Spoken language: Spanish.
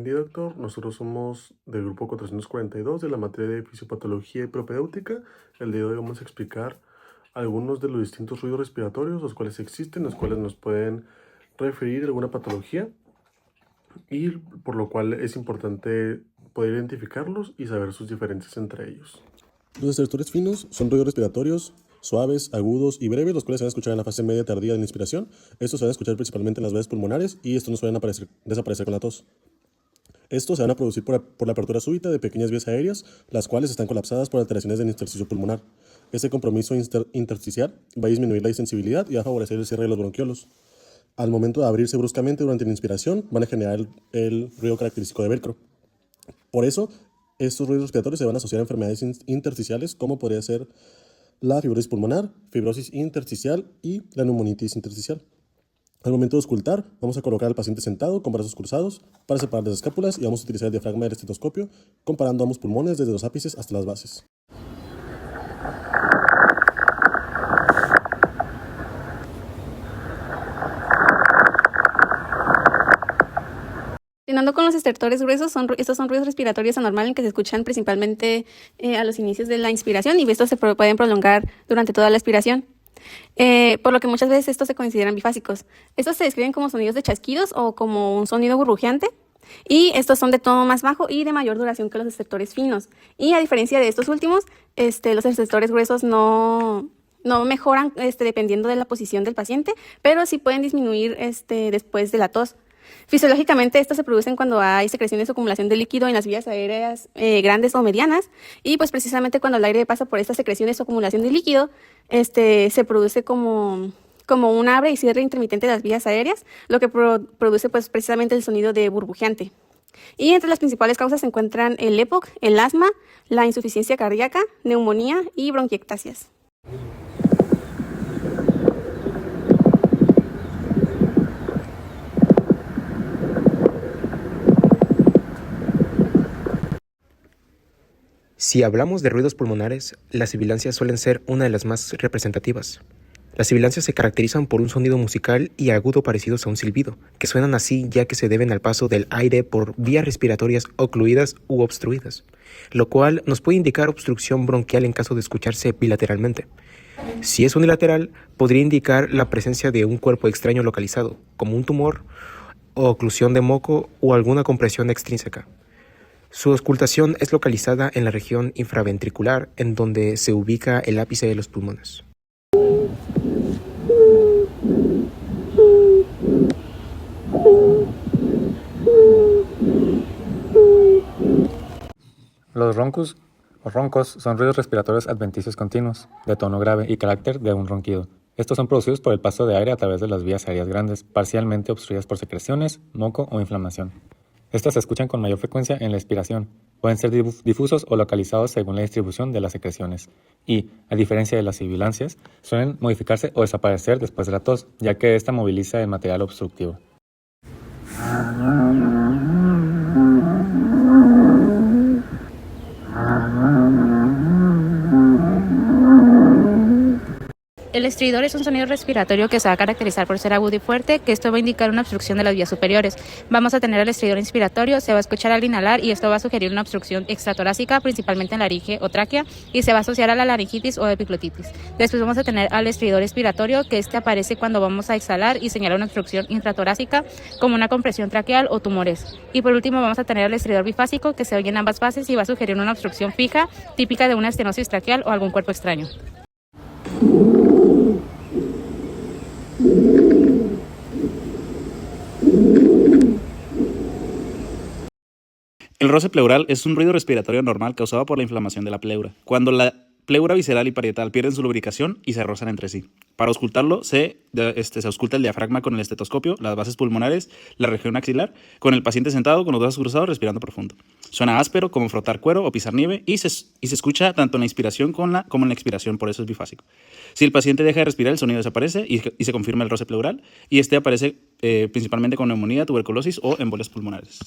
Buen día, doctor. Nosotros somos del grupo 442 de la materia de fisiopatología y propedéutica. El día de hoy vamos a explicar algunos de los distintos ruidos respiratorios, los cuales existen, los cuales nos pueden referir a alguna patología y por lo cual es importante poder identificarlos y saber sus diferencias entre ellos. Los estertores finos son ruidos respiratorios suaves, agudos y breves, los cuales se van a escuchar en la fase media tardía de la inspiración. Estos se van a escuchar principalmente en las vías pulmonares y estos no suelen desaparecer con la tos. Estos se van a producir por la apertura súbita de pequeñas vías aéreas, las cuales están colapsadas por alteraciones del intersticio pulmonar. Este compromiso intersticial va a disminuir la sensibilidad y va a favorecer el cierre de los bronquiolos. Al momento de abrirse bruscamente durante la inspiración, van a generar el ruido característico de velcro. Por eso, estos ruidos respiratorios se van a asociar a enfermedades intersticiales, como podría ser la fibrosis pulmonar, fibrosis intersticial y la neumonitis intersticial. Al momento de auscultar, vamos a colocar al paciente sentado con brazos cruzados para separar las escápulas y vamos a utilizar el diafragma del estetoscopio comparando ambos pulmones desde los ápices hasta las bases. Continuando con los estertores gruesos, estos son ruidos respiratorios anormales que se escuchan principalmente a los inicios de la inspiración y estos se pueden prolongar durante toda la expiración. Por lo que muchas veces estos se consideran bifásicos. Estos se describen como sonidos de chasquidos o como un sonido burbujeante. Y estos son de tono más bajo y de mayor duración que los estertores finos. Y a diferencia de estos últimos, los estertores gruesos no mejoran dependiendo de la posición del paciente, pero sí pueden disminuir después de la tos. Fisiológicamente, estos se producen cuando hay secreciones o acumulación de líquido en las vías aéreas grandes o medianas, y pues precisamente cuando el aire pasa por estas secreciones o acumulación de líquido, se produce como un abre y cierre intermitente de las vías aéreas, lo que produce pues precisamente el sonido de burbujeante. Y entre las principales causas se encuentran el EPOC, el asma, la insuficiencia cardíaca, neumonía y bronquiectasias. Si hablamos de ruidos pulmonares, las sibilancias suelen ser una de las más representativas. Las sibilancias se caracterizan por un sonido musical y agudo parecidos a un silbido, que suenan así ya que se deben al paso del aire por vías respiratorias ocluidas u obstruidas, lo cual nos puede indicar obstrucción bronquial en caso de escucharse bilateralmente. Si es unilateral, podría indicar la presencia de un cuerpo extraño localizado, como un tumor, oclusión de moco o alguna compresión extrínseca. Su auscultación es localizada en la región infraventricular, en donde se ubica el ápice de los pulmones. Los roncos o roncos son ruidos respiratorios adventicios continuos, de tono grave y carácter de un ronquido. Estos son producidos por el paso de aire a través de las vías aéreas grandes, parcialmente obstruidas por secreciones, moco o inflamación. Estas se escuchan con mayor frecuencia en la expiración. Pueden ser difusos o localizados según la distribución de las secreciones y, a diferencia de las sibilancias, suelen modificarse o desaparecer después de la tos, ya que esta moviliza el material obstructivo. El estridor es un sonido respiratorio que se va a caracterizar por ser agudo y fuerte, que esto va a indicar una obstrucción de las vías superiores. Vamos a tener el estridor inspiratorio, se va a escuchar al inhalar y esto va a sugerir una obstrucción extratorácica, principalmente en laringe o tráquea, y se va a asociar a la laringitis o epiglotitis. Después vamos a tener al estridor expiratorio, que aparece cuando vamos a exhalar y señala una obstrucción intratorácica, como una compresión traqueal o tumores. Y por último vamos a tener el estridor bifásico, que se oye en ambas fases y va a sugerir una obstrucción fija, típica de una estenosis traqueal o algún cuerpo extraño. El roce pleural es un ruido respiratorio normal causado por la inflamación de la pleura, cuando la pleura visceral y parietal pierden su lubricación y se rozan entre sí. Para auscultarlo, se ausculta el diafragma con el estetoscopio, las bases pulmonares, la región axilar, con el paciente sentado con los brazos cruzados respirando profundo. Suena áspero, como frotar cuero o pisar nieve, y se escucha tanto en la inspiración como en la expiración, por eso es bifásico. Si el paciente deja de respirar, el sonido desaparece y se confirma el roce pleural, y aparece principalmente con neumonía, tuberculosis o embolias pulmonares.